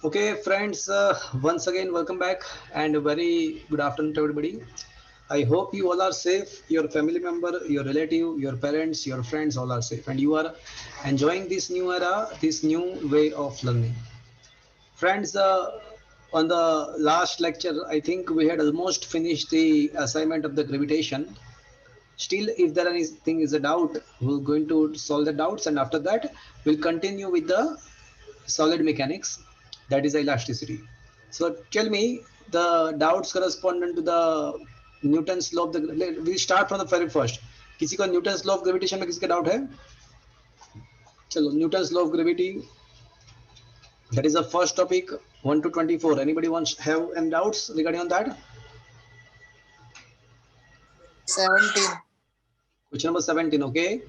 Okay, friends, once again, welcome back and a very good afternoon to everybody. I hope you all are safe, your family member, your relative, your parents, your friends all are safe, and you are enjoying this new era, this new way of learning. Friends, on the last lecture, I think we had almost finished the assignment of the gravitation. Still, if there anything is a doubt, we're going to solve the doubts, and after that, we'll continue with the solid mechanics, that is elasticity. So tell me the doubts corresponding to the Newton's law of the, we start from the very first. किसी को Newton's law of gravitation में किसी का doubt है? चलो Newton's law of gravity, that is the first topic, 1 to 24. Anybody wants have any doubts regarding on that? 17. Question number 17. Okay,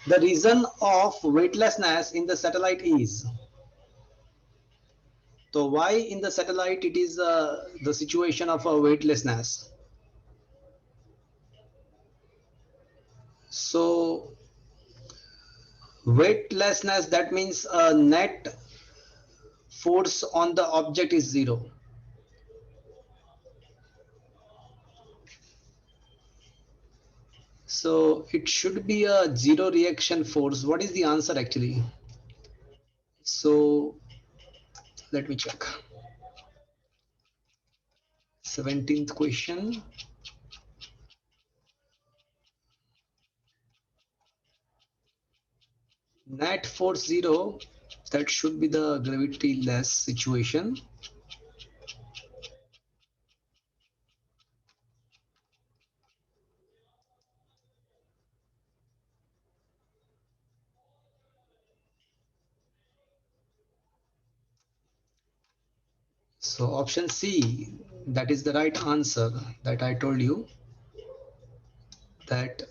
the reason of weightlessness in the satellite is, so why in the satellite it is the situation of a weightlessness? So weightlessness, that means net force on the object is zero. So it should be a zero reaction force. What is the answer actually? So let me check. 17th question. Net force zero. That should be the gravity less situation. So option C, that is the right answer that I told you, that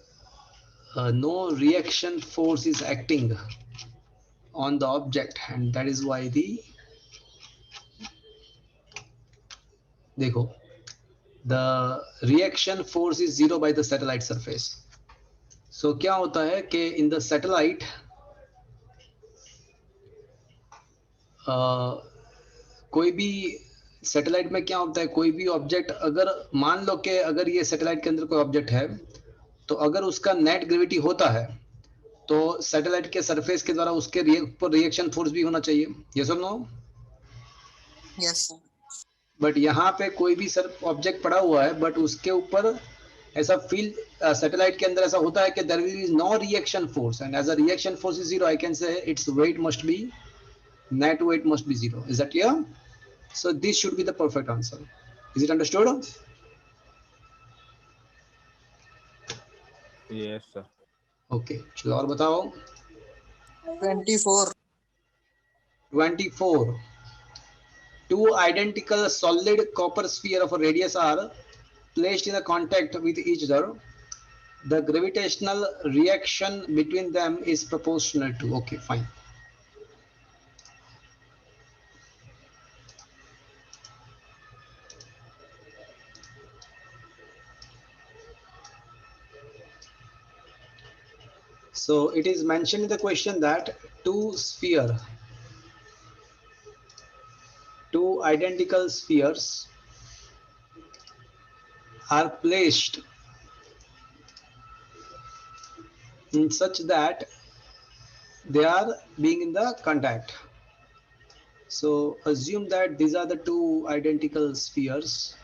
no reaction force is acting on the object, and that is why the, देखो, the reaction force is zero by the satellite surface. So क्या होता है कि in the satellite कोई भी satellite में क्या होता है, कोई भी ऑब्जेक्ट, अगर मान लो कि अगर ये सैटेलाइट के अंदर कोई ऑब्जेक्ट है, तो अगर उसका नेट ग्रेविटी होता है तो सैटेलाइट के सरफेस के द्वारा उसके ऊपर रिएक्शन फोर्स भी होना चाहिए, ये सब नो. Yes, sir. बट यहाँ पे कोई भी सर ऑब्जेक्ट पड़ा हुआ है, बट उसके ऊपर ऐसा फील सैटेलाइट के अंदर ऐसा होता है कि there is no reaction force, and as a reaction force is zero, I can say its weight must be, net weight must be zero. Is that clear? So this should be the perfect answer. Is it understood? Yes, sir. Okay, चलो और बताओ. 24. 24. Two identical solid copper sphere of a radius are placed in a contact with each other. The gravitational reaction between them is proportional to. Okay, fine. So it is mentioned in the question that two identical spheres are placed in such that they are being in the contact. So assume that these are the two identical spheres,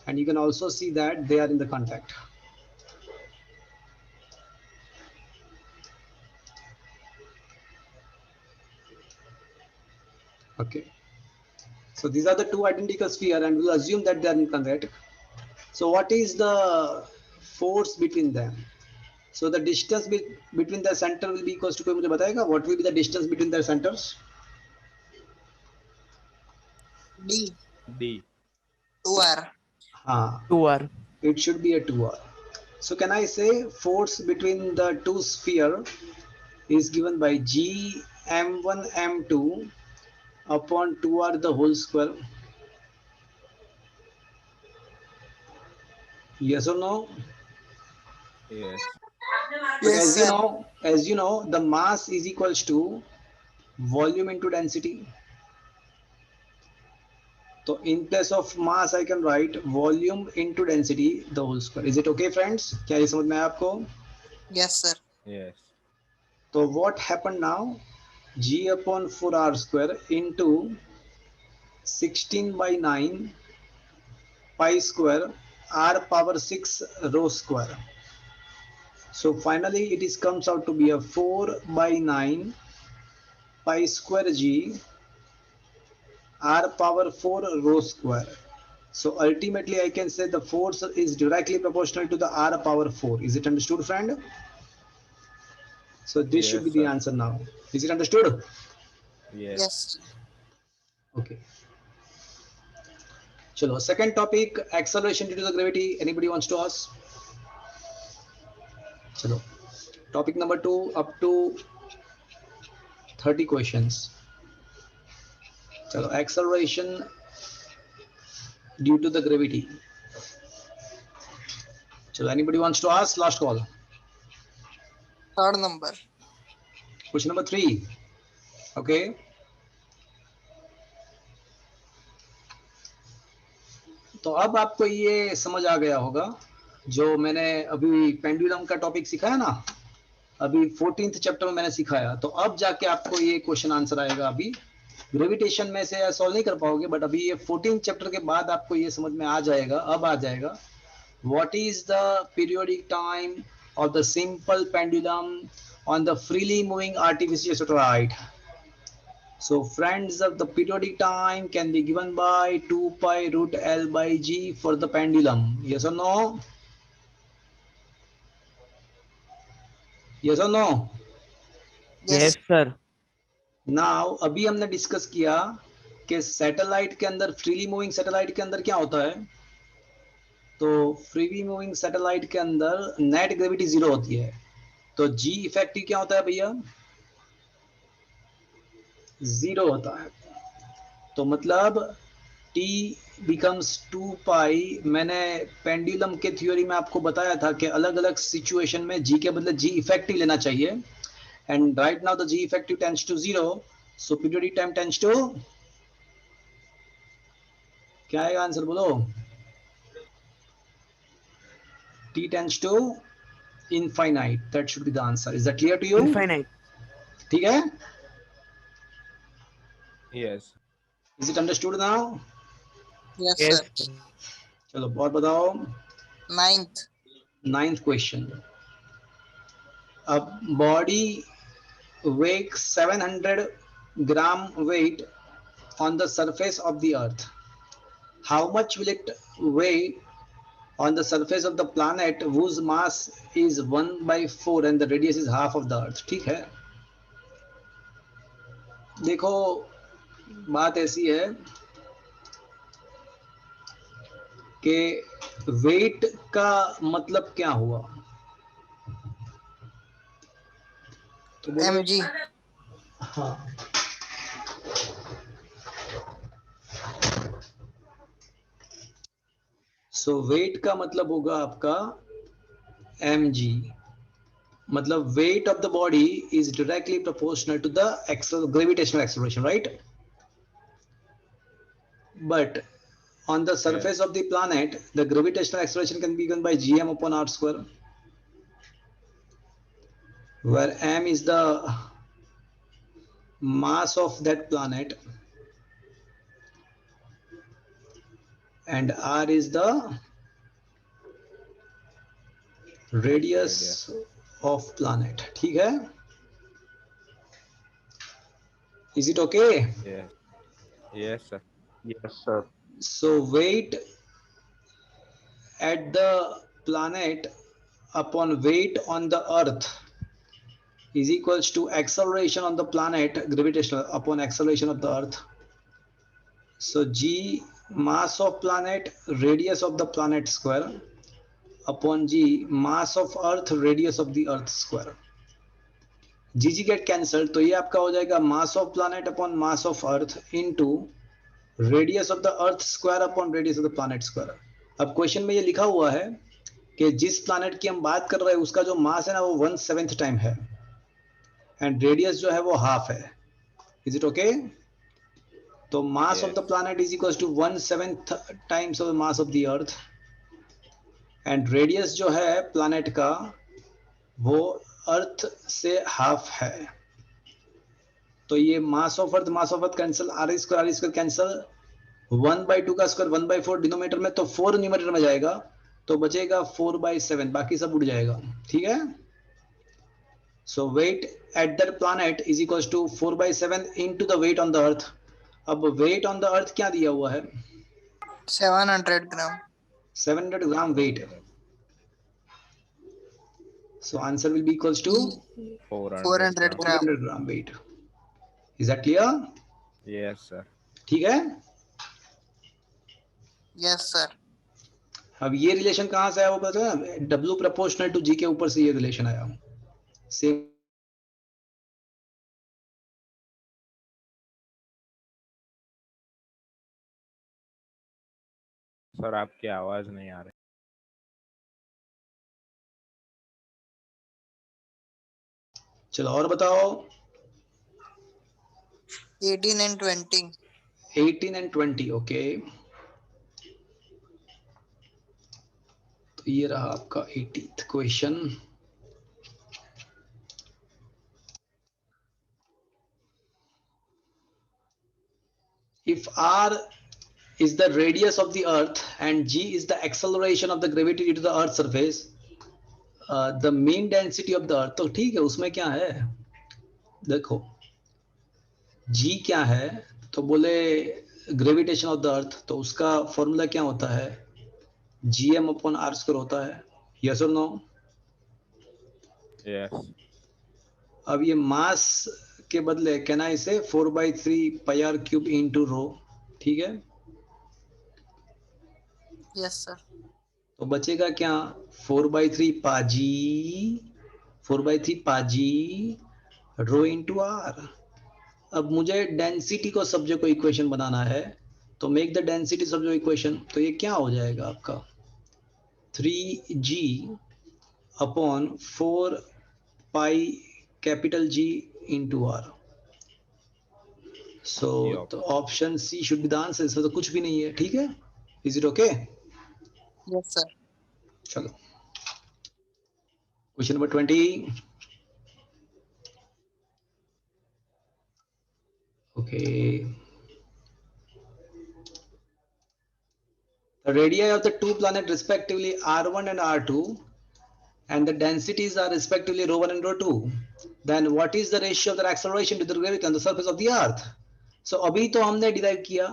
and you can also see that they are in the contact. Okay, so these are the two identical sphere, and we'll assume that they are in contact. So what is the force between them? So the distance between the center will be equals to, कोई मुझे बताएगा what will be the distance between their centers? D. D. 2R. हाँ, 2R. it should be a 2r. So can I say force between the two sphere is given by G m1 m2 upon 2r the whole square? Yes or no? Yes. But Yes, sir. as you know, the mass is equals to volume into density. So in place of mass, I can write volume into density the whole square. Is it okay, friends? क्या ये समझ में आया आपको? Yes, sir. Yes. So what happened now? G upon 4r square into 16 by 9 pi square r power 6 rho square. So finally it is comes out to be a 4 by 9 pi square g r power 4 rho square. So ultimately I can say the force is directly proportional to the r power 4. Is it understood, friend? So this should Yes, be the sir. answer now. Is it understood? Yes. Yes. Okay. Chalo, second topic, acceleration due to the gravity. Anybody wants to ask? Chalo. Topic number 2, up to 30 questions. Chalo, acceleration due to the gravity. Chalo, anybody wants to ask? Last call. Third number. Question number 3. Okay. तो अब आपको ये समझ आ गया होगा जो मैंने अभी पेंडुलम का टॉपिक सिखाया ना, अभी 14th चैप्टर में मैंने सिखाया, तो अब जाके आपको ये क्वेश्चन आंसर आएगा। अभी ग्रेविटेशन में से सॉल्व नहीं कर पाओगे, बट अभी ये 14th चैप्टर के बाद आपको ये समझ में आ जाएगा, अब आ जाएगा। What is the periodic time of the simple pendulum on the freely moving artificial satellite? So friends, the periodic time can be given by 2 pi root L by G for the pendulum. Yes or no? Yes or no? Yes. Yes, sir. Now अभी हमने discuss किया कि satellite के अंदर, freely moving satellite के अंदर क्या होता है। तो फ्रीली मूविंग सैटेलाइट के अंदर नेट ग्रेविटी 0 होती है। तो जी इफेक्टिव क्या होता है भैया? 0 होता है। तो मतलब T becomes 2 पाई। मैंने पेंडुलम के थ्योरी में आपको बताया था कि अलग अलग सिचुएशन में G के बदले G इफेक्टिव लेना चाहिए। And right now the G effective tends to 0, so periodic time tends to, क्या आएगा आंसर बोलो? T tends to infinite. That should be the answer. Is that clear to you? Infinite. ठीक है? Yes. Is it understood now? Yes, Yes, sir. sir. चलो और बताओ। Ninth. 9th question. A body weighs 700 gram weight on the surface of the earth. How much will it weigh on the surface of the planet whose mass is 1/4 and the radius is half of the earth? ठीक है। देखो बात ऐसी है कि wait का मतलब क्या हुआ? तो बोलो। MG. हाँ, सो वेट का मतलब होगा आपका mg, मतलब weight of the body is directly proportional to the gravitational acceleration, right? But on the surface Yes. of the planet, the gravitational acceleration can be given by gm upon r square, where m is the mass of that planet and r is the radius of planet. ठीक है? Is it okay? Yes. Yes, sir. Yes, sir. So weight at the planet upon weight on the earth is equals to acceleration on the planet, gravitational upon acceleration of the earth. So g mass of planet, radius of the planet square upon g mass of earth, radius of the earth square. G get cancel, तो ये आपका हो जाएगा mass of planet upon mass of earth into radius of the earth square upon radius of the planet square. अब question में ये लिखा हुआ है कि जिस प्लैनेट की हम बात कर रहे हैं उसका जो मास है ना वो 1/7 टाइम है एंड रेडियस जो है वो हाफ है. Is it okay? तो mass of the Yes. Planet is equal to 1/7 times of the mass of the earth and radius जो है प्लैनेट का वो अर्थ से हाफ है. तो ये mass of earth cancel, R square cancel, 1/2 का स्क्वायर 1/4 डिनोमिनेटर में, तो 4 न्यूमरेटर में जाएगा तो बचेगा 4/7, बाकी सब उड़ जाएगा. ठीक है. So weight at that planet is equal to 4/7 into the weight on the earth. अब वेट ऑन द अर्थ क्या दिया हुआ है? 700 ग्राम. 700 ग्राम weight. So answer will be equals to 400 400 gram. Gram. 400 gram weight. Is that clear? Yes, sir. ठीक है. Yes sir. अब ये relation कहाँ से आया वो पता है? W प्रोपोर्शनल टू G के ऊपर से ये रिलेशन आया. सेम. सर आपकी आवाज नहीं आ रही. चलो और बताओ. 18 and 20. 18 and 20. ओके. तो ये रहा आपका 18th question. If R is the radius of the earth and G is the acceleration of the gravity due to the earth's surface, the mean density of the earth. तो ठीक है, उसमें क्या है देखो, G क्या है तो बोले ग्रेविटेशन ऑफ द अर्थ, तो उसका फॉर्मूला क्या होता है? Gm/r² होता है. यस और नो? Yes. अब ये मास के बदले कहना इसे 4/3 πr³ इंटू रो. ठीक है. Yes sir. तो बचेगा क्या? 4/3 पाजी, 4/3 पाजी रो इंटू आर. अब मुझे डेंसिटी को सब्जेक्ट को इक्वेशन बनाना है, तो make the density subject equation. तो ये क्या हो जाएगा आपका? 3g upon 4 pi capital G into r. So तो option C should be the answer. इसमें तो कुछ भी नहीं है. ठीक है. Is it okay? Yes sir. चलो question number 20. Okay. The radii of the two planets respectively R1 and R2 and the densities are respectively ρ1 and ρ2. Then what is the ratio of their acceleration to the gravity on the surface of the earth? So अभी तो हमने derive किया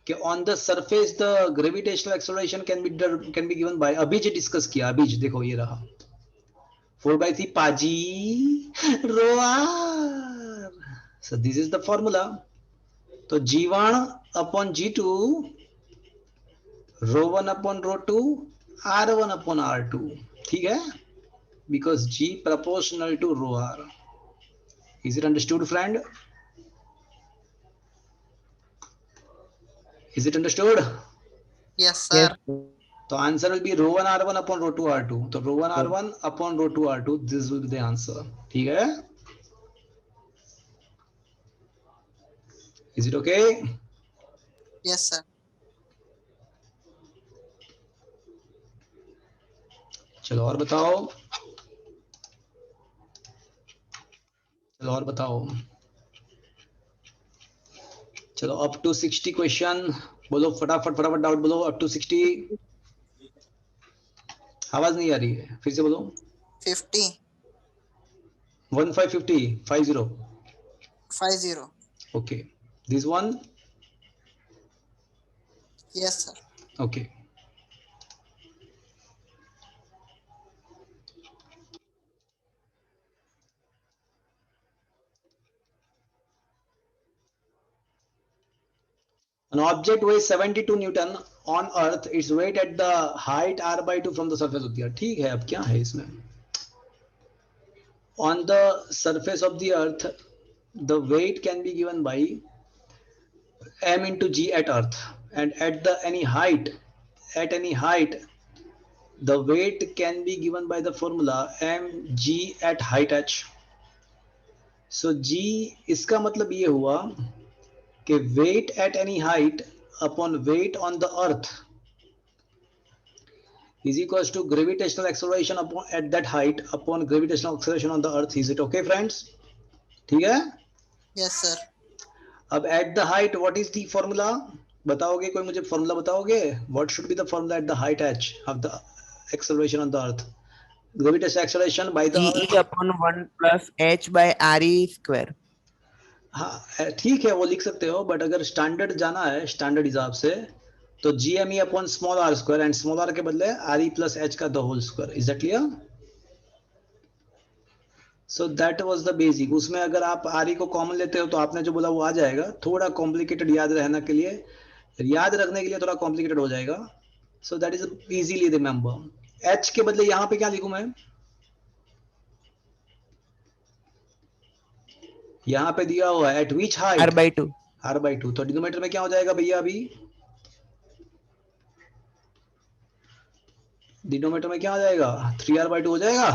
कि on the surface the gravitational acceleration can be given by, अभी जो discuss किया, अभी जो देखो ये रहा 4/3 पाजी rho r. So this is the formula. तो G1 upon G2 ρ1 upon ρ2 R1 upon R2. ठीक है. Because G proportional to rho r. Is it understood, friend? Is it understood? Yes sir. तो answer will be ρ1 R1 upon ρ2 R2. तो ρ1 R1 upon ρ2 R2. This will be the answer. ठीक है. Is it okay? Yes sir. चलो और बताओ. चलो और बताओ. चलो अप टू 60 क्वेश्चन बोलो. फटाफट फटाफट डाउट बोलो. Up to 60. आवाज नहीं आ रही है, फिर से बोलो. 50. 1550 50. 50. Okay. This one. Yes sir. Okay. An object weighs 72 Newton on Earth. Its weight at the height r/2 from the surface of the Earth. ठीक है. अब क्या है इसमें? On the surface of the Earth, the weight can be given by m into g at Earth, and at any height, The weight can be given by the formula mg at height h. So g इसका मतलब ये हुआ कि weight at any height upon weight on the earth is equals to gravitational acceleration upon at that height upon gravitational acceleration on the earth. Is it okay friends? ठीक है. Yes, sir. अब at the height what is the formula? बताओगे कोई मुझे formula बताओगे? What should be the formula at the height h of the acceleration on the earth? Gravitational acceleration by the GE earth. upon 1 plus H by RE square. हाँ ठीक है वो लिख सकते हो, बट अगर स्टैंडर्ड जाना है स्टैंडर्ड हिसाब से तो जी M E upon small R square and small R के बदले आर ई प्लस एच का the whole square. Is that clear? So that was the basic. उसमें अगर आप आर ई को कॉमन लेते हो तो आपने जो बोला वो आ जाएगा. थोड़ा कॉम्प्लिकेटेड याद रहने के लिए, याद रखने के लिए थोड़ा कॉम्प्लिकेटेड हो जाएगा. So that is easily remember. H के बदले यहाँ पे क्या लिखूं मैं? यहाँ पे दिया हुआ है एट विच हाइट R/2. r/2. तो डिनोमिनेटर में क्या हो जाएगा भैया? अभी डिनोमिनेटर में क्या हो जाएगा? 3r/2 हो जाएगा.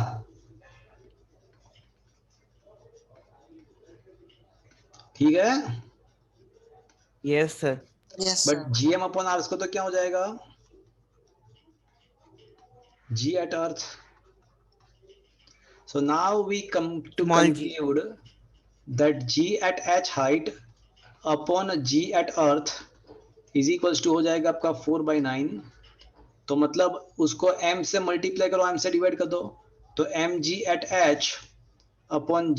ठीक है. Yes, sir. Yes, sir. But GM upon R को तो क्या हो जाएगा? g at earth. So now we come to Small g. conclude that g at h height upon g at earth is equals to हो जाएगा आपका 4/9. तो मतलब उसको m से मल्टीप्लाई करो, m से डिवाइड कर दो, तो mg at h upon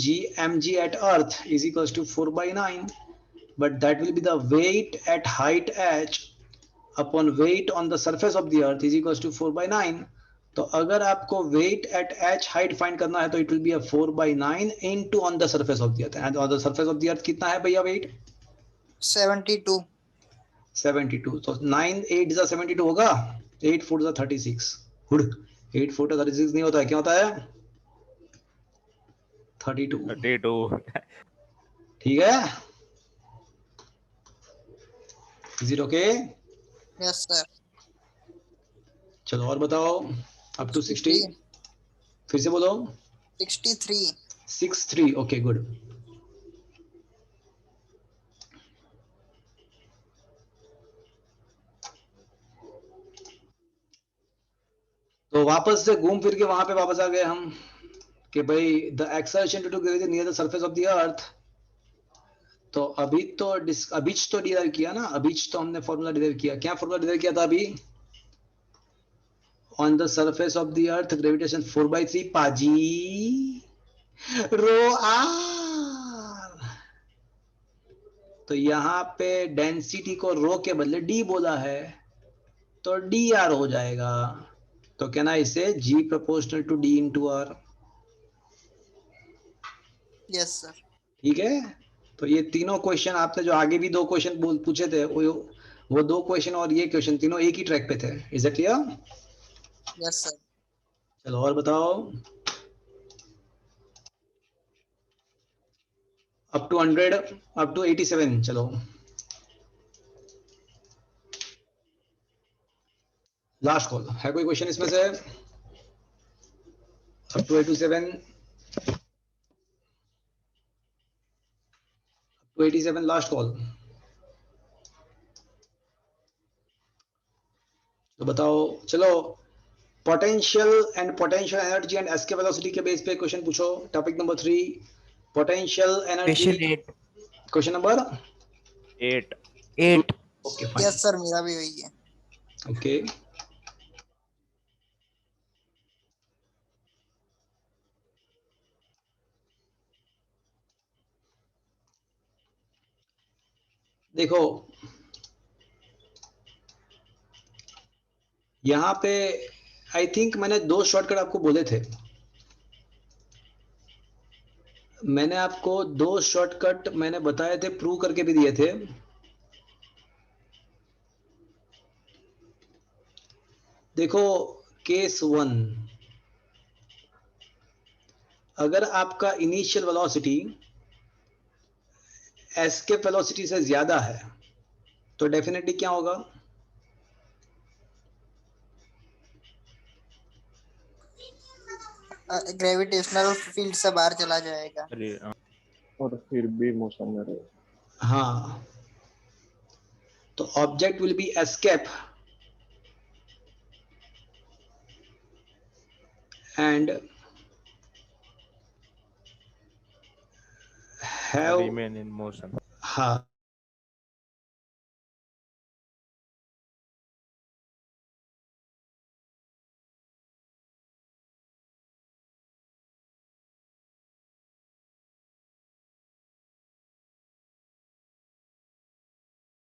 mg at earth is equals to 4/9. But that will be the weight at height h upon weight on the surface of the earth is equals to 4/9. तो अगर आपको weight at h height find करना है तो it will be a 4/9 into on the surface of the earth. And on the surface of the earth कितना है भैया weight? 72. 72. तो 9 8 जा 72 होगा. 8 4 जा 36. गुड. 8 4 जा 36 नहीं होता है. क्या होता है? 32. 32. ठीक है. Is it okay? Yes, sir. चलो और बताओ. Up to 60. 63. फिर से बोलो. 63. 63. Okay good. तो वापस से घूम फिर के वहां पे वापस आ गए हम कि भाई the acceleration due to gravity near the surface of the earth. तो अभी तो डिराइव किया ना. अभी तो हमने फॉर्मूला डिराइव किया. क्या फॉर्मूला डिराइव किया था अभी? On the surface of the earth gravitation 4/3 पाजी रो आर. तो यहाँ पे डेंसिटी को रो के बदले डी बोला है तो डी आर हो जाएगा. तो कहना इसे g proportional to d into r. Yes, sir. ठीक है. तो ये तीनों क्वेश्चन आपने जो आगे भी दो क्वेश्चन पूछे थे वो दो क्वेश्चन और ये क्वेश्चन तीनों एक ही ट्रैक पे थे. Is it clear? Yes, sir. चलो और बताओ. Up to 100 up to 87. चलो लास्ट कॉल है. कोई क्वेश्चन इसमें से? Up to 87. 87 last call. तो बताओ. चलो potential energy and escape velocity के बेस पे क्वेश्चन पूछो. Topic number 3 potential energy. Question 8. Question number 8. 8. Okay fine. Yes, sir. मेरा भी वही है. ओके. देखो यहाँ पे आई थिंक मैंने दो शॉर्टकट आपको बोले थे. मैंने आपको दो शॉर्टकट मैंने बताए थे, प्रूव करके भी दिए थे. देखो केस 1, अगर आपका इनिशियल वेलोसिटी एस्केप वेलोसिटी से ज्यादा है तो डेफिनेटली क्या होगा? ग्रेविटेशनल फील्ड से बाहर चला जाएगा। और फिर भी मोशन में रहेगा। हाँ, तो object will be escape and have, remain in motion. हाँ,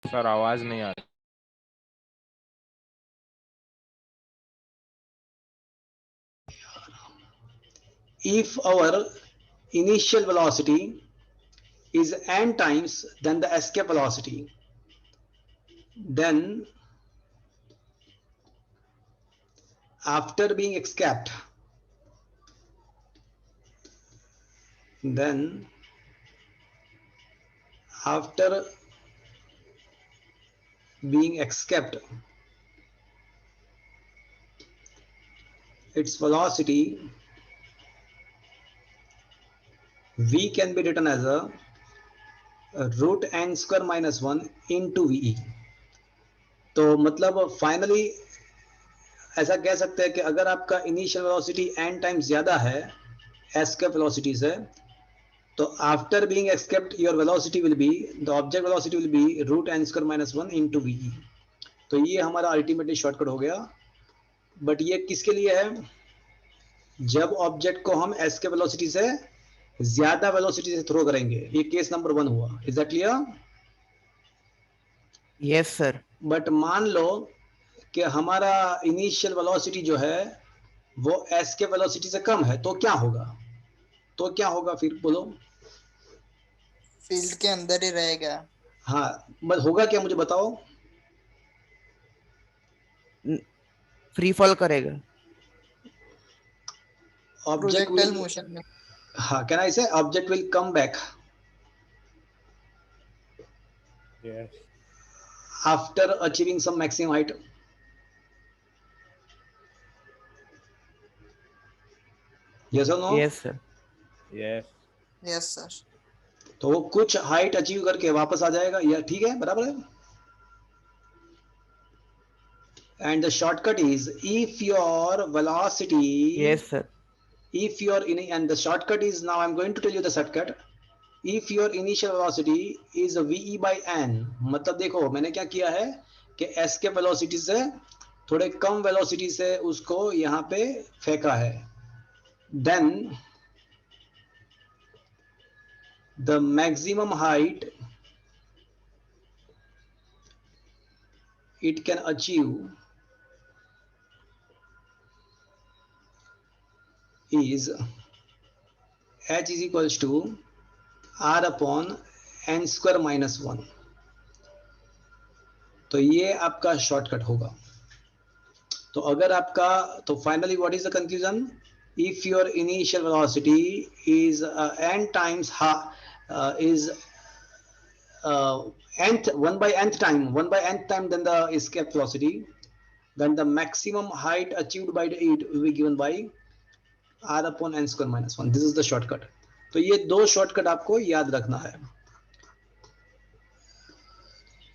सर आवाज नहीं आ रही। if our initial velocity is n times than the escape velocity, then after being escaped, then after being escaped, its velocity v can be written as a root n square minus 1 into ve. तो मतलब finally ऐसा कह सकते हैं कि अगर आपका initial velocity n times ज्यादा है एस्केप वेलोसिटी से, तो after being escaped your velocity will be, the object velocity will be root n square minus 1 into V. तो ये हमारा अल्टीमेटली शॉर्टकट हो गया। बट ये किसके लिए है? जब ऑब्जेक्ट को हम एस्केप वेलोसिटी से ज्यादा वेलोसिटी से थ्रो करेंगे। ये केस नंबर 1 हुआ। Is that clear? yes sir, but मान लो कि हमारा इनिशियल वेलोसिटी जो है वो एस्केप वेलोसिटी से कम है, तो क्या होगा? तो क्या होगा फिर बोलो? फील्ड के अंदर ही रहेगा। हाँ, बस होगा क्या मुझे बताओ? फ्री फॉल करेगा। ऑब्जेक्ट प्रोजेक्टाइल विल, मोशन में। हाँ, कैन आई से object will come back Yes. after achieving some maximum height. Yes or no? yes sir, Yes. Yes sir. तो वो कुछ हाइट अचीव करके वापस आ जाएगा। यह ठीक है, बराबर है। And the shortcut is if your velocity, yes sir, if your in and the shortcut is, now I'm going to tell you the shortcut. If your initial velocity is ve by n, मतलब देखो मैंने क्या किया है कि s के velocity से थोड़े कम वेलोसिटी से उसको यहाँ पे फेंका है। then the maximum height it can achieve is h is equals to r upon n square minus 1। तो ये आपका शॉर्टकट होगा। तो अगर आपका, तो finally what is the conclusion? If your initial velocity is n times is nth 1 by nth time than the escape velocity, then the maximum height achieved by the it will be given by r upon n square minus 1। this is the shortcut। तो ये दो shortcut आपको याद रखना है।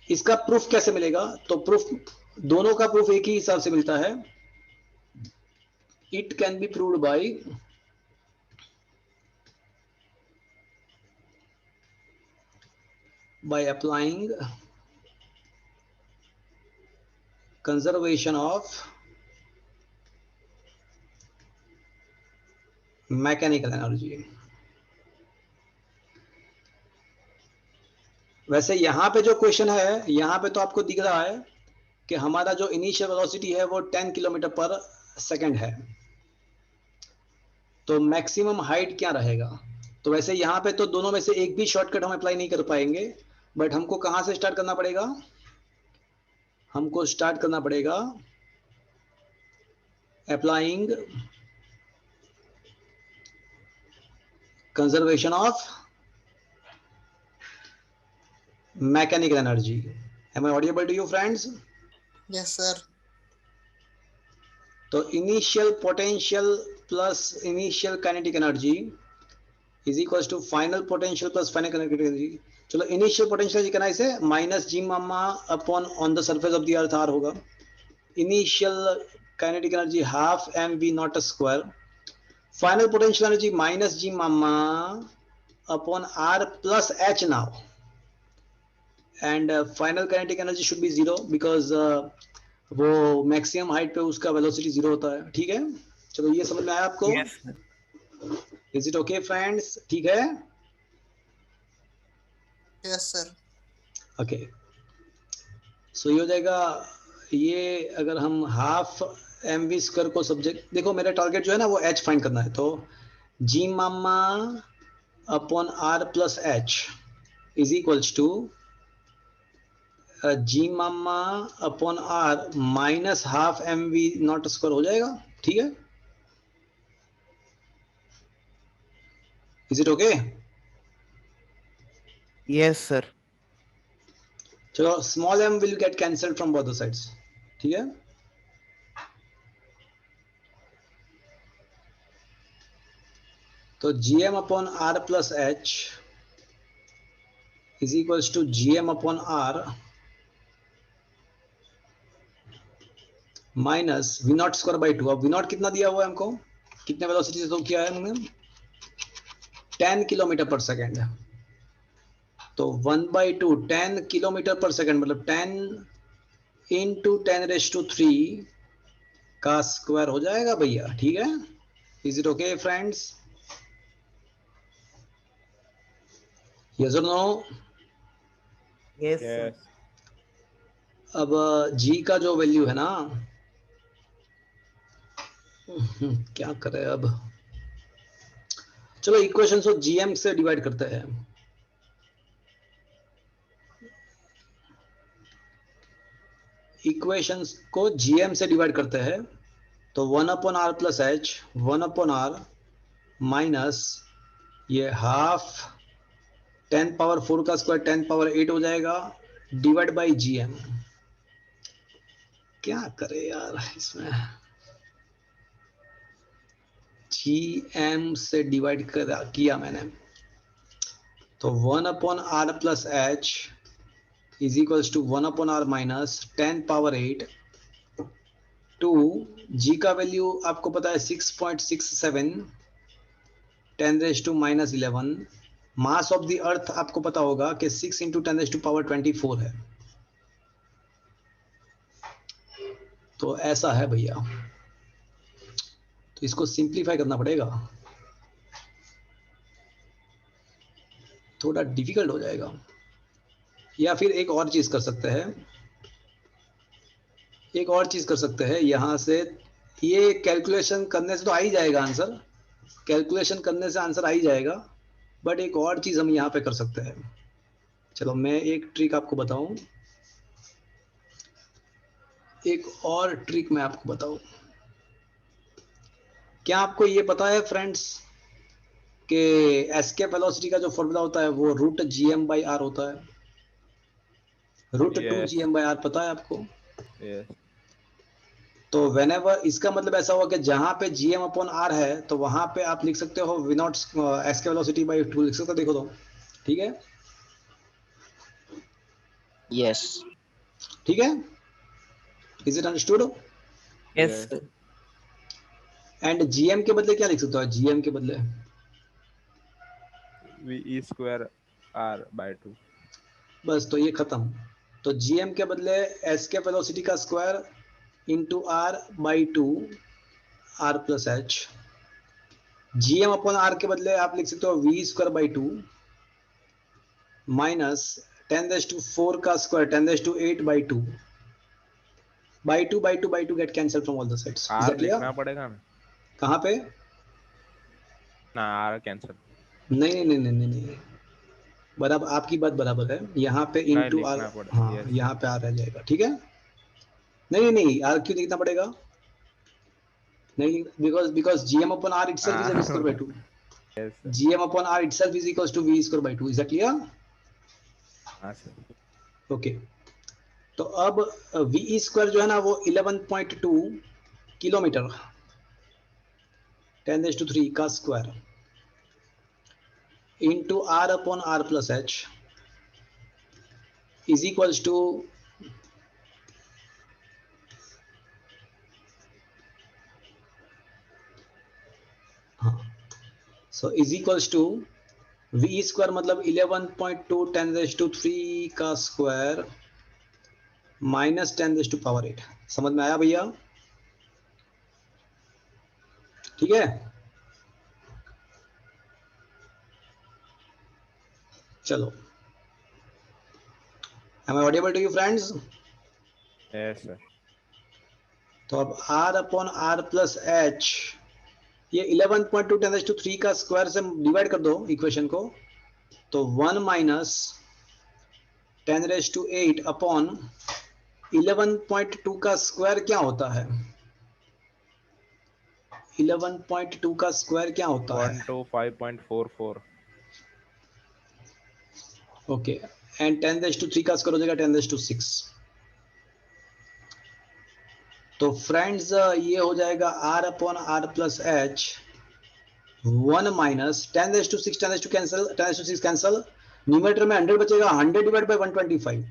इसका proof कैसे मिलेगा? तो प्रूफ, दोनों का प्रूफ एक ही हिसाब से मिलता है। It can be proved by applying conservation of mechanical energy. वैसे यहां पे जो क्वेश्चन है, यहां पे तो आपको दिख रहा है कि हमारा जो इनिशियल वेलोसिटी है वो 10 किलोमीटर पर सेकंड है। तो मैक्सिमम हाइट क्या रहेगा? तो वैसे यहां पे तो दोनों में से एक भी शॉर्टकट हम अप्लाई नहीं कर पाएंगे। बट हमको कहां से स्टार्ट करना पड़ेगा? हमको स्टार्ट करना पड़ेगा applying conservation of mechanical energy. Am I audible to you friends? Yes sir. तो initial potential plus initial kinetic energy is equals to final potential plus final kinetic energy. चलो initial potential energy कितना इसे minus g mamma upon on the surface of the earth r होगा. Initial kinetic energy half mv naught square. Final potential energy minus g mamma upon r plus h now. And final kinetic energy should be zero because वो maximum height पे उसका velocity zero होता है. ठीक है, चलो ये समझ में आया आपको? Yes, sir. Is it okay friends? ठीक है, यस सर. ओके. सो ये हो जाएगा. ये अगर हम हाफ एम वी स्क्वायर को सब्जेक्ट, देखो मेरा टारगेट जो है ना वो एच फाइंड करना है. तो जी मामा upon r plus h is equals to जी मामा upon r minus half m v not square हो जाएगा. ठीक है, is it okay? Yes, sir. चलो small m will get cancelled from both the sides. ठीक है, तो G M upon r plus h is equals to G M upon r minus v not square by two. अब v not कितना दिया हुआ है हमको, कितने वेलोसिटी से तो किया है हमने 10 किलोमीटर पर सेकेंड. तो 1/2 10 किलोमीटर पर सेकेंड मतलब 10 इंटू 10⁻³ का स्क्वायर हो जाएगा भैया. ठीक है, is it okay friends? Yes और नो? Yes, sir. Yes. अब जी का जो वैल्यू है ना, क्या करें अब. चलो इक्वेशन को जीएम से डिवाइड करते हैं. इक्वेशंस को जीएम से डिवाइड करते हैं. तो 1/r plus H 1/r minus ये हाफ 10⁴ का स्क्वायर 10⁸ हो जाएगा डिवाइड बाय जीएम. क्या करे यार इसमें, जीएम से डिवाइड किया मैंने. तो 1/r plus h is equals to 1/r minus 10⁸ to g का वैल्यू आपको पता है 6.67 10⁻⁻11. मास ऑफ द अर्थ आपको पता होगा कि 6 इंटू 10⁻24 है. तो ऐसा है भैया, तो इसको सिंप्लीफाई करना पड़ेगा, थोड़ा डिफिकल्ट हो जाएगा. या फिर एक और चीज कर सकते हैं, एक और चीज कर सकते हैं यहां से. ये कैलकुलेशन करने से तो आ ही जाएगा आंसर, कैलकुलेशन करने से आंसर आ ही जाएगा, बट एक और चीज हम यहाँ पे कर सकते हैं. चलो मैं एक ट्रिक आपको बताऊं, एक और ट्रिक मैं आपको बताऊं. क्या आपको ये पता है फ्रेंड्स कि एस्केप वेलोसिटी का जो फॉर्मूला होता है वो √gm/r होता है. √2gm/r पता है आपको? Yes. तो वेनेवर इसका मतलब ऐसा हुआ कि जहां पे gm/r है तो वहां पे आप लिख सकते हो v not escape velocity by 2 लिख सकते हो. देखो तो ठीक है, Yes. ठीक है, is it understood? Yes, Yes. sir. And GM के बदले क्या लिख सकते हो? जीएम के बदले VE square R by 2. बस, तो ये खत्म. तो जीएम के बदले एस्केप वेलोसिटी का square into R by 2 R plus H. gm/r के बदले आप लिख सकते हो v²/2 माइनस 10⁻⁴ का square 10⁻⁸/2 by 2 get cancel from all the sides. R लिखना पड़ेगा ना? कहाँ पे? ना, R कैंसिल. नहीं नहीं नहीं नहीं नहीं, बराबर आपकी बात बराबर है. यहाँ पे इंटू आर, लिखना पड़ेगा. हाँ Yes. यहाँ पे आर रह जाएगा. ठीक है, नहीं नहीं नहीं, आर क्यों लिखना पड़ेगा? नहीं, because gm/r itself is a v²/2. Yes, sir. gm/r itself is equals to v²/2. Is that clear? हाँ sir. ओके. तो अब वी स्क्वायर जो है ना वो 11.2 किलोमीटर 10⁻³ का square into r upon r plus h is equals to so is equals to v square मतलब 11.2 10⁻³ का स्क्वायर माइनस 10⁻⁸ समझ में आया भैया? ठीक है, चलो, am I audible to you friends? Yes sir. तो अब r upon r plus h ये 11.2 10⁻³ का स्क्वायर से डिवाइड कर दो इक्वेशन को, तो 1 माइनस 10⁸ अपॉन 11.2 का स्क्वायर क्या होता है? 11.2 का स्क्वायर क्या होता है? 125.44। ओके, एंड 10⁻³ का स्क्वायर हो जाएगा 10⁻⁶। तो फ्रेंड्स ये हो जाएगा r upon r plus h 1 minus 10⁻⁶ 10⁻² cancel 10⁻⁶ cancel, numerator में 100 बचेगा, 100 डिवाइड बाय 125,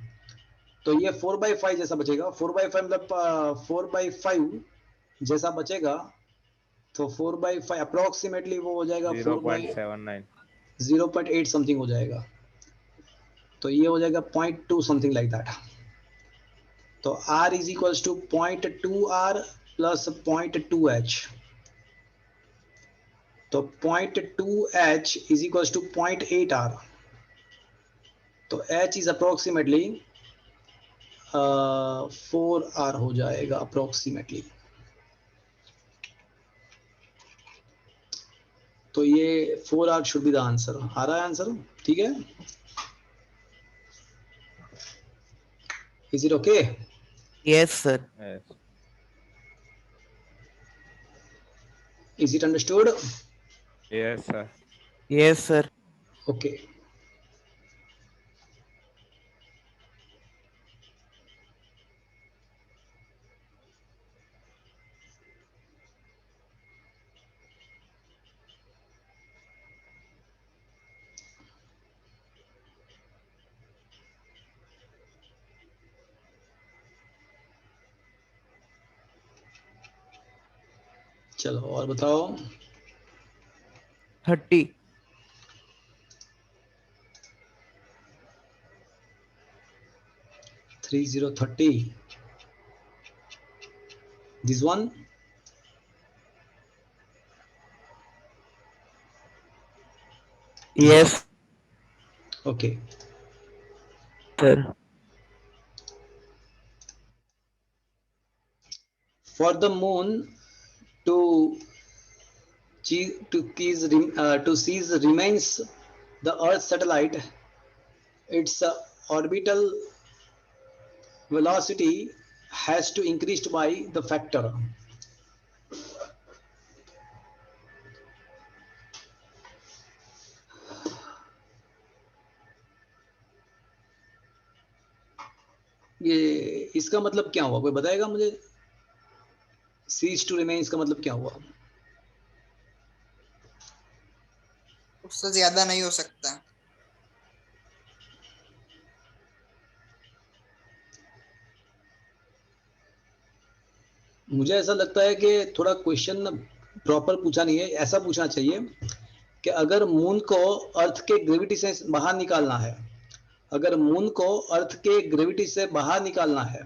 तो ये 4/5 जैसा बचेगा, 4/5 मतलब 4/5 जैसा बचेगा, तो 4/5 अप्रोक्सीमेटली वो हो जाएगा 0.79। 0.8 समथिंग हो जाएगा, तो ये हो जाएगा 0.2 समथिंग लाइक दैट। तो r is equals to 0.2r plus 0.2h, तो 0.2h is equals to 0.8r, तो h इज अप्रोक्सीमेटली 4r हो जाएगा अप्रोक्सीमेटली। तो ये 4r should be the answer. आ रहा है आंसर? ठीक है, is it okay? Yes, sir. Yes is it understood? Yes sir. Yes, sir. Okay, चलो और बताओ। 30. 3030 this one, Yes, okay, sir. for the moon to to seize remains the earth satellite, its orbital velocity has to increased by the factor, ये इसका मतलब क्या हुआ? कोई बताएगा मुझे? सीज टू रिमेन्स का मतलब क्या हुआ? उससे ज्यादा नहीं हो सकता। मुझे ऐसा लगता है कि थोड़ा क्वेश्चन प्रॉपर पूछा नहीं है। ऐसा पूछना चाहिए कि अगर मून को अर्थ के ग्रेविटी से बाहर निकालना है, अगर मून को अर्थ के ग्रेविटी से बाहर निकालना है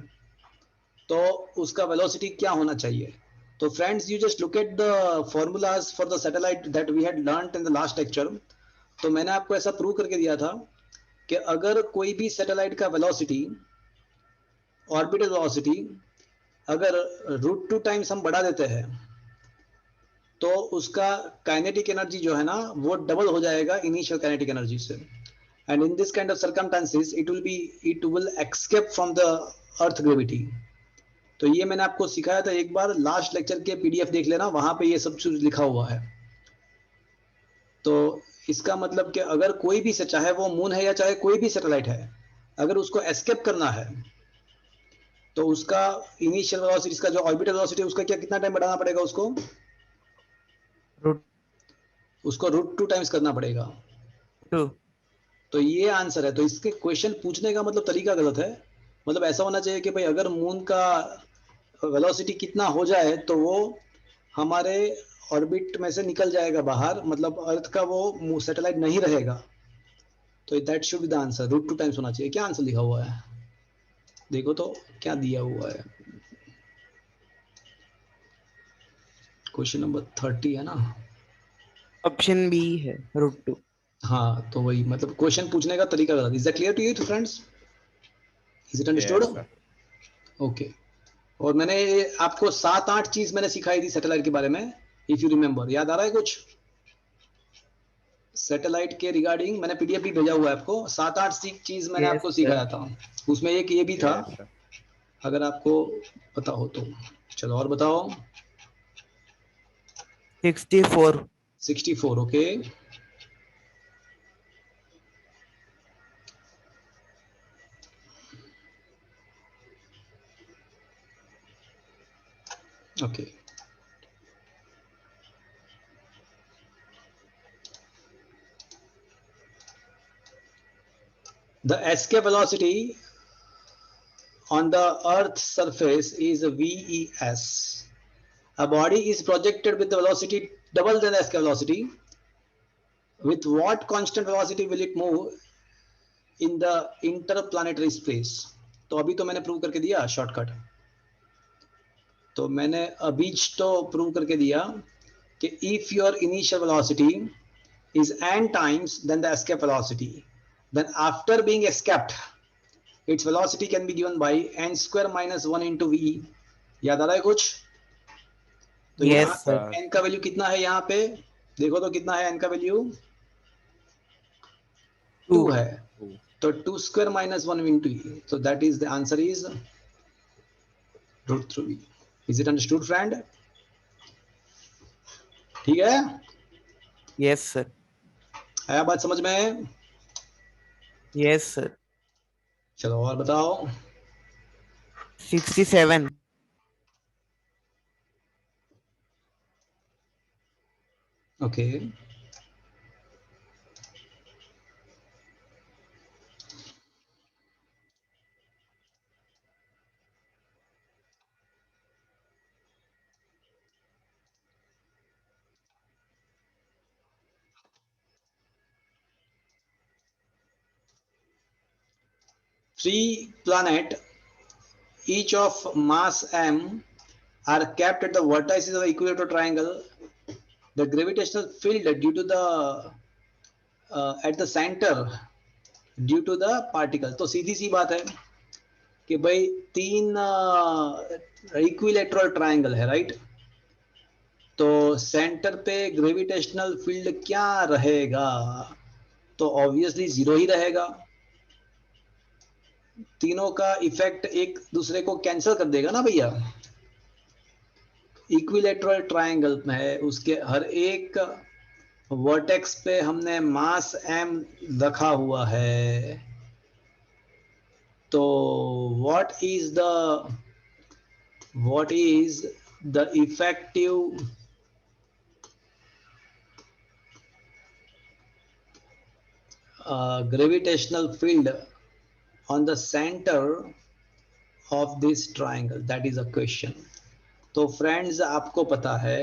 तो उसका वेलोसिटी क्या होना चाहिए? तो friends you just look at the formulas for the satellite that we had learned in the last lecture. तो मैंने आपको ऐसा प्रूव करके दिया था कि अगर कोई भी सैटेलाइट का वेलोसिटी, ऑर्बिटल वेलोसिटी अगर √2 टाइम्स हम बढ़ा देते हैं तो उसका काइनेटिक एनर्जी जो है ना वो डबल हो जाएगा इनिशियल काइनेटिक एनर्जी से, and in this kind of circumstances it will escape from the earth gravity. तो ये मैंने आपको सिखाया था एक बार, लास्ट लेक्चर के पीडीएफ देख लेना, वहां पे ये सब चीज लिखा हुआ है। तो इसका मतलब कि अगर कोई भी से, चाहे वो मून है या चाहे कोई भी सैटेलाइट है, अगर उसको एस्केप करना है तो उसका इनिशियल वेलोसिटी, इसका जो ऑर्बिटल वेलोसिटी है उसका क्या, कितना टाइम बढ़ाना पड़ेगा उसको? रूट उसको √2 टाइम्स करना पड़ेगा। 2। तो ये आंसर है। तो इसके क्वेश्चन पूछने का मतलब तरीका गलत है। मतलब ऐसा होना चाहिए कि भाई अगर मून का वेलोसिटी कितना हो जाए तो वो हमारे ऑर्बिट में से निकल जाएगा बाहर, मतलब अर्थ का वो सैटेलाइट नहीं रहेगा। तो that should be the answer, √2 times होना चाहिए। क्या आंसर लिखा हुआ है देखो तो, क्या दिया हुआ है। क्वेश्चन नंबर 30 है ना। ऑप्शन बी है √2। हाँ तो वही, मतलब क्वेश्चन पूछने का तरीका गलत। Is that clear to you friends? Is it understood? Yes, sir. Okay. और मैंने आपको 7-8 चीज मैंने सिखाई थी सैटेलाइट के बारे में, इफ यू रिमेम्बर। याद आ रहा है कुछ सैटेलाइट के रिगार्डिंग? मैंने पीडीएफ भी भेजा हुआ है आपको। 7-8 चीज मैंने यस आपको सर। सिखाया था। उसमें एक ये भी था, Yes, sir. अगर आपको पता हो तो। चलो और बताओ। 64। 64, okay. Okay, the escape velocity on the earth's surface is VES. A body is projected with the velocity double than the escape velocity. With what constant velocity will it move in the interplanetary space? तो अभी तो मैंने prove करके दिया shortcut. तो मैंने अभी तो प्रूव करके दिया कि if your initial velocity is n times than the escape velocity, then after being escaped, its velocity can be given by n square minus 1 into v। याद आ रहा है कुछ? तो यस यहाँ पे सर। n का वैल्यू कितना है? यहाँ पे देखो तो कितना है n का वैल्यू? 2 2। है। Two. तो 2 square minus 1 into e, so that is the answer is √3v। is it understood friend? ठीक है, यस सर। आया बात समझ में? Yes sir. चलो और बताओ। 67। Okay, 3 planet each of mass m are kept at the vertices of the equilateral triangle. The gravitational field due to the at the center due to the particle. तो सीधी सी बात है कि भाई 3 इक्विलेटरल ट्रायंगल है, राइट? तो centre पे ग्रेविटेशनल फील्ड क्या रहेगा? तो ऑब्वियसली 0 ही रहेगा। तीनों का इफेक्ट एक दूसरे को कैंसिल कर देगा ना भैया। इक्विलेटरल ट्रायंगल में है, उसके हर एक वर्टेक्स पे हमने मास m रखा हुआ है। तो what is the effective gravitational field on the center of this triangle? That is a question. तो फ्रेंड्स आपको पता है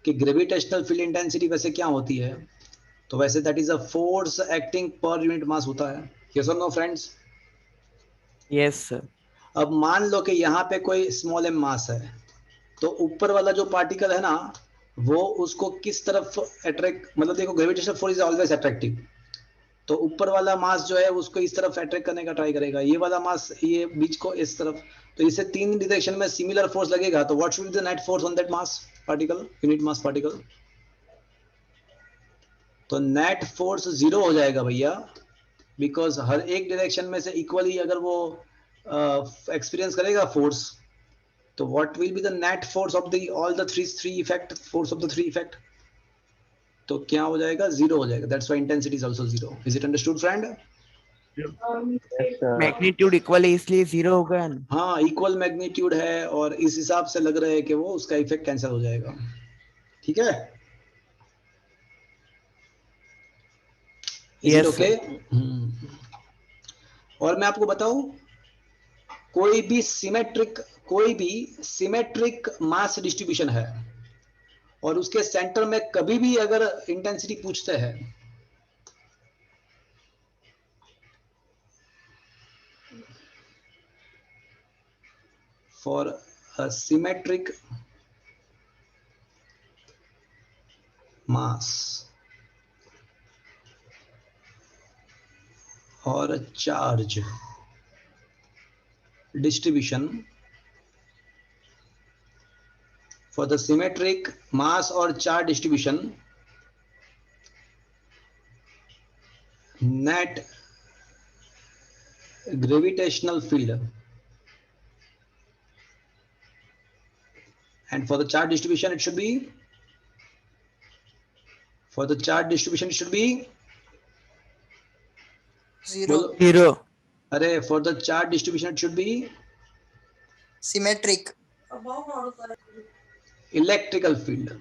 कि ग्रेविटेशनल फील्ड इंटेंसिटी वैसे क्या होती है? तो वैसे that is a force acting per unit mass होता है। यस और नो फ्रेंड्स? Yes sir. अब मान लो कि यहाँ पे कोई स्मॉल m मास है, तो ऊपर वाला जो पार्टिकल है ना, वो उसको किस तरफ अट्रैक्ट, मतलब देखो gravitational force is always attractive. तो ऊपर वाला मास जो है उसको इस तरफ अट्रैक्ट करने का ट्राई करेगा, ये वाला मास ये बीच को इस तरफ। तो इसे 3 डायरेक्शन में सिमिलर फोर्स लगेगा। तो what should be the net force on that mass particle, unit mass particle? तो नेट फोर्स 0 हो जाएगा भैया, बिकॉज हर एक डायरेक्शन में से इक्वली अगर वो एक्सपीरियंस करेगा फोर्स, तो what will be the net force of the all the three effect, force of the 3 effect? तो क्या हो जाएगा? 0 हो जाएगा। That's why intensity is also 0। Is it understood friend? Yes, sir. Magnitude equal है इसलिए 0 होगा ना। हाँ, इक्वल मैग्नीट्यूड है और इस हिसाब से लग रहा है कि वो उसका इफेक्ट कैंसिल हो जाएगा। ठीक है, is it Yes, okay? sir. और मैं आपको बताऊं, कोई भी सिमेट्रिक मास डिस्ट्रीब्यूशन है और उसके सेंटर में कभी भी अगर इंटेंसिटी पूछते हैं, फॉर अ सिमेट्रिक मास और charge distribution, for the symmetric mass or charge distribution, net gravitational field, and for the charge distribution it should be, for the charge distribution it should be, Zero. बोलो, 0. अरे for the charge distribution it should be Symmetric. electrical field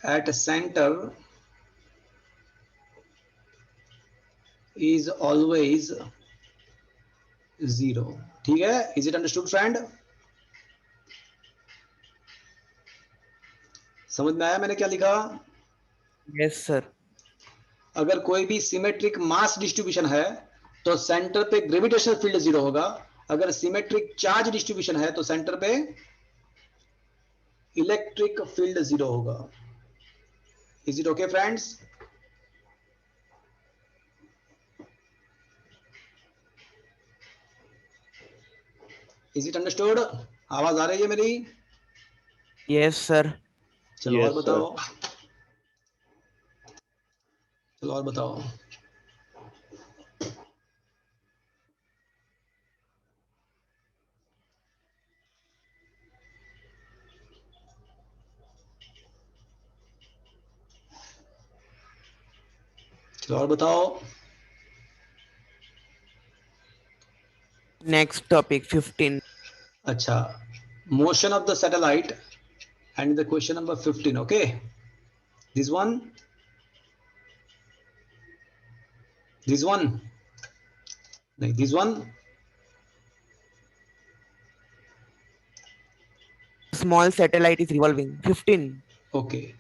at center is always 0. ठीक है? Is it understood friend? समझ में आया मैंने क्या लिखा? Yes, sir. अगर कोई भी सिमेट्रिक मास डिस्ट्रीब्यूशन है तो सेंटर पे ग्रेविटेशनल फील्ड 0 होगा। अगर सिमेट्रिक चार्ज डिस्ट्रीब्यूशन है तो सेंटर पे इलेक्ट्रिक फील्ड 0 होगा। Is it okay friends? Is it understood? आवाज आ रही है मेरी? Yes, sir. चलो Yes, और बताओ। चलो और बताओ। चलो और बताओ। Next topic 15. अच्छा, motion of the satellite and the question number 15. Okay, this one, this one, like this one. Small satellite is revolving. 15. Okay,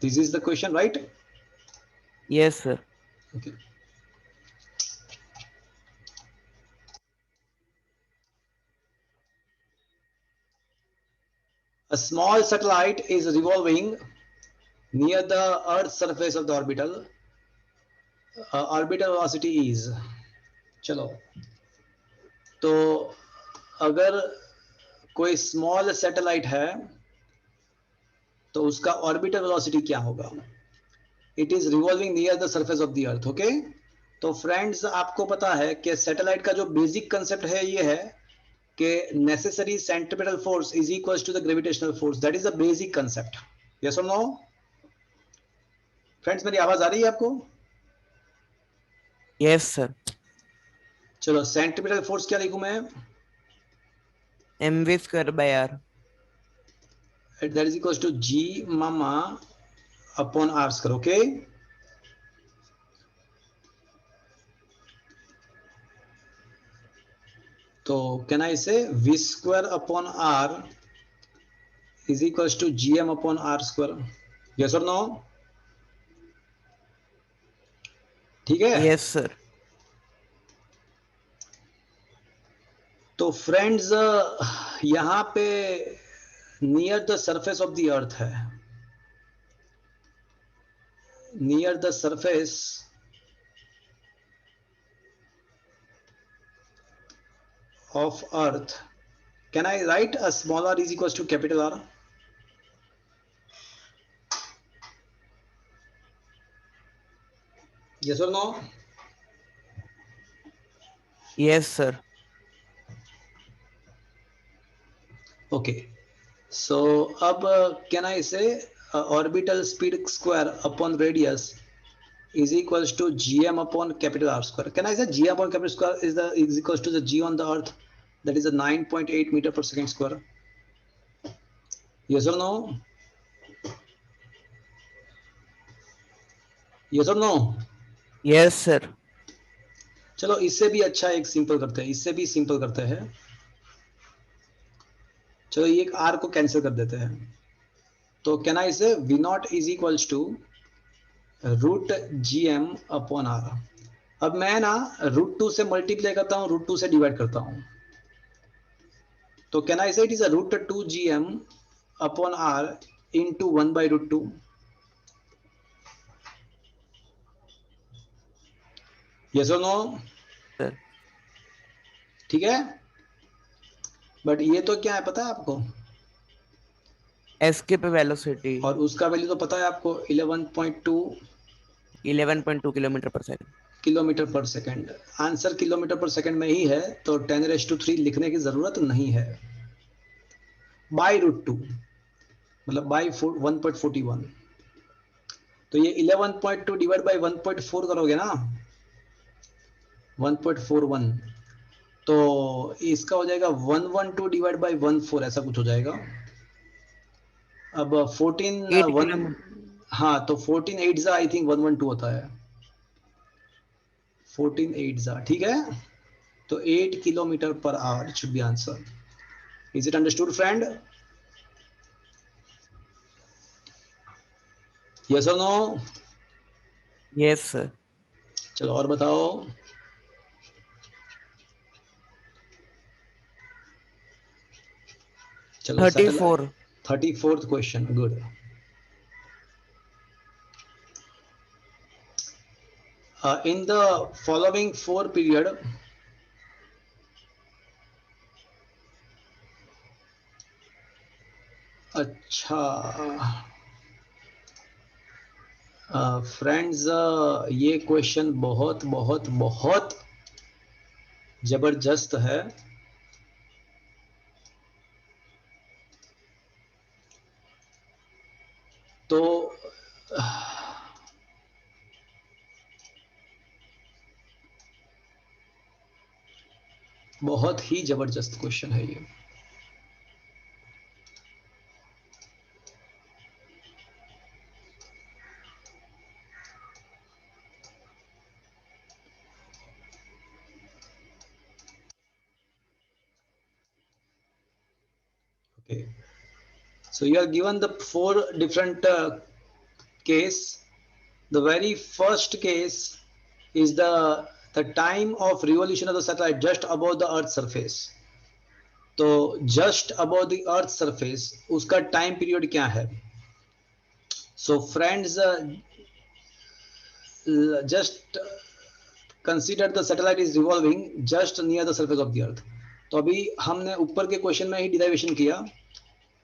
this is the question, right? Yes, sir. Okay. A small satellite is revolving near the Earth's surface of the orbital. Orbital velocity is, चलो, तो अगर कोई small satellite है तो उसका orbital velocity क्या होगा? It is revolving near the surface of the earth. Okay, तो फ्रेंड्स आपको पता है कि सैटेलाइट का जो बेसिक कंसेप्ट है ये है कि necessary centripetal force is equals to the gravitational force. That is the basic concept. Yes और नो? फ्रेंड्स मेरी आवाज आ रही है आपको? Yes, sir. चलो, सेंट्रीपिटल फोर्स क्या लिखूं मैं? mv square by r. That is equals to जी मामा अपॉन आर स्क्वायर। ओके, तो can I say V square upon R is equals to G M upon R square? Yes और no? ठीक है? Yes, sir. तो friends यहां पे near the surface of the earth है, near the surface of earth, can I write a small r is equals to capital R? Yes or no? Yes, sir. Okay, so अब can I say orbital speed square upon radius is equals to gm upon capital R square? Can I say g upon capital square is equals to the g on the earth, that is a 9.8 meter per second square? Yes or no? Yes और no? Yes, sir. चलो इससे भी अच्छा एक simple करते हैं, इससे भी सिंपल करते हैं। चलो ये एक आर को कैंसिल कर देते हैं। तो can I say V naught is equals to root G M upon R. अब मैं ना √2 से मल्टीप्लाई करता हूँ, √2 से डिवाइड करता हूँ। तो can I say it is a √2 G M upon R into 1/√2। Yes और नो? Sir. ठीक है, बट ये तो क्या है पता है आपको? Escape velocity और उसका वैल्यू तो पता है आपको, 11.2 11.2 किलोमीटर पर सेकंड। किलोमीटर पर सेकंड। आंसर किलोमीटर पर सेकंड में ही है, तो 10⁻³ लिखने की जरूरत नहीं है। बाई √2 मतलब बाई 1.41। तो ये 11.2 डिवाइड बाई 1.4 करोगे ना, 1.41, तो इसका हो जाएगा 112 डिवाइड बाई 14, ऐसा कुछ हो जाएगा। अब 14 8 1, किलोमीटर। हाँ तो 14 8 जा आई थिंक 112 होता है, 14 8 जा, ठीक है। तो 8 kilometre per hour should be answer. Is it understood friend? Yes और नो? Yes, sir. चलो और बताओ। चलो satellite 34. 34th question, good. In the following 4 period, अच्छा फ्रेंड्स, ये क्वेश्चन बहुत बहुत बहुत जबरदस्त है। तो बहुत ही जबरदस्त क्वेश्चन है ये। Okay, so you are given the 4 different case. The very first case is the time of revolution of the satellite just above the earth surface. तो just above the earth surface उसका time period क्या है? So friends, just consider the satellite is revolving just near the surface of the earth. तो अभी हमने ऊपर के question में ही डिराइवेशन किया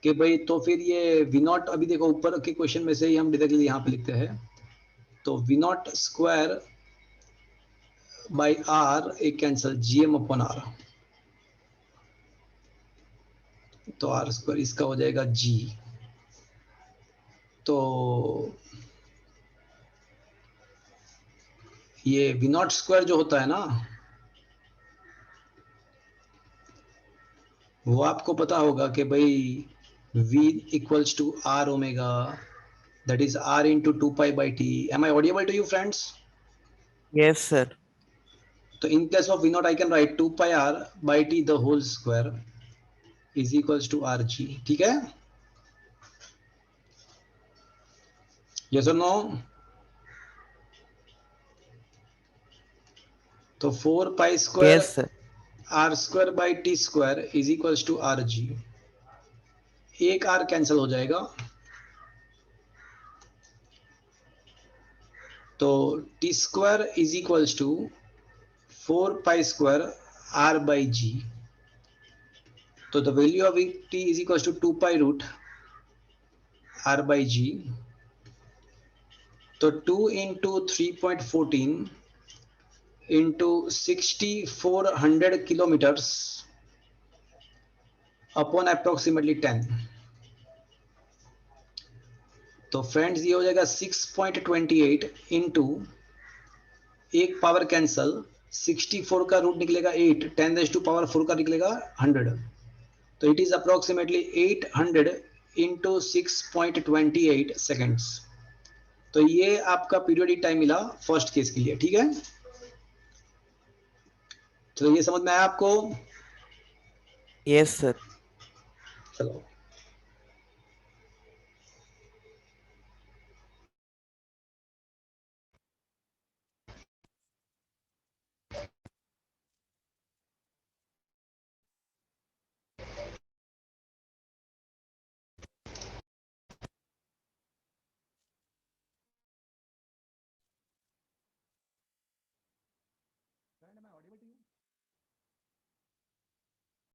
कि भाई तो फिर ये वी नॉट, अभी देखो ऊपर के क्वेश्चन में से ही हम डायरेक्टली यहाँ पे लिखते हैं। तो V not square by R एक कैंसल, जीएम अपॉन आर, तो आर स्क्वायर इसका हो जाएगा जी। तो ये वी नॉट स्क्वायर जो होता है ना, वो आपको पता होगा कि भाई v equals to r omega, that is r into 2π/t। Am I audible to you friends? Yes, sir. तो in place of v not I can write 2πr/t the whole square is equals to r g, ठीक है। Yes और no? तो 4π square Yes, sir. R square by t square is equals to r g. एक r cancel हो जाएगा, तो t square is equals to 4π square r by g. तो the value of t is equals to 2π root r by g. तो 2 into 3.14 into 6400 kilometres upon approximately 10। तो friends ये हो जाएगा 6.28 इंटू, एक पावर कैंसल, 64 का रूट निकलेगा 8, 10⁻⁴ का निकलेगा 100। तो it is approximately 800 into 6.28 seconds. तो ये आपका पीरियोडिक टाइम मिला फर्स्ट केस के लिए, ठीक है। चलो ये समझ में आया आपको? Yes, sir. चलो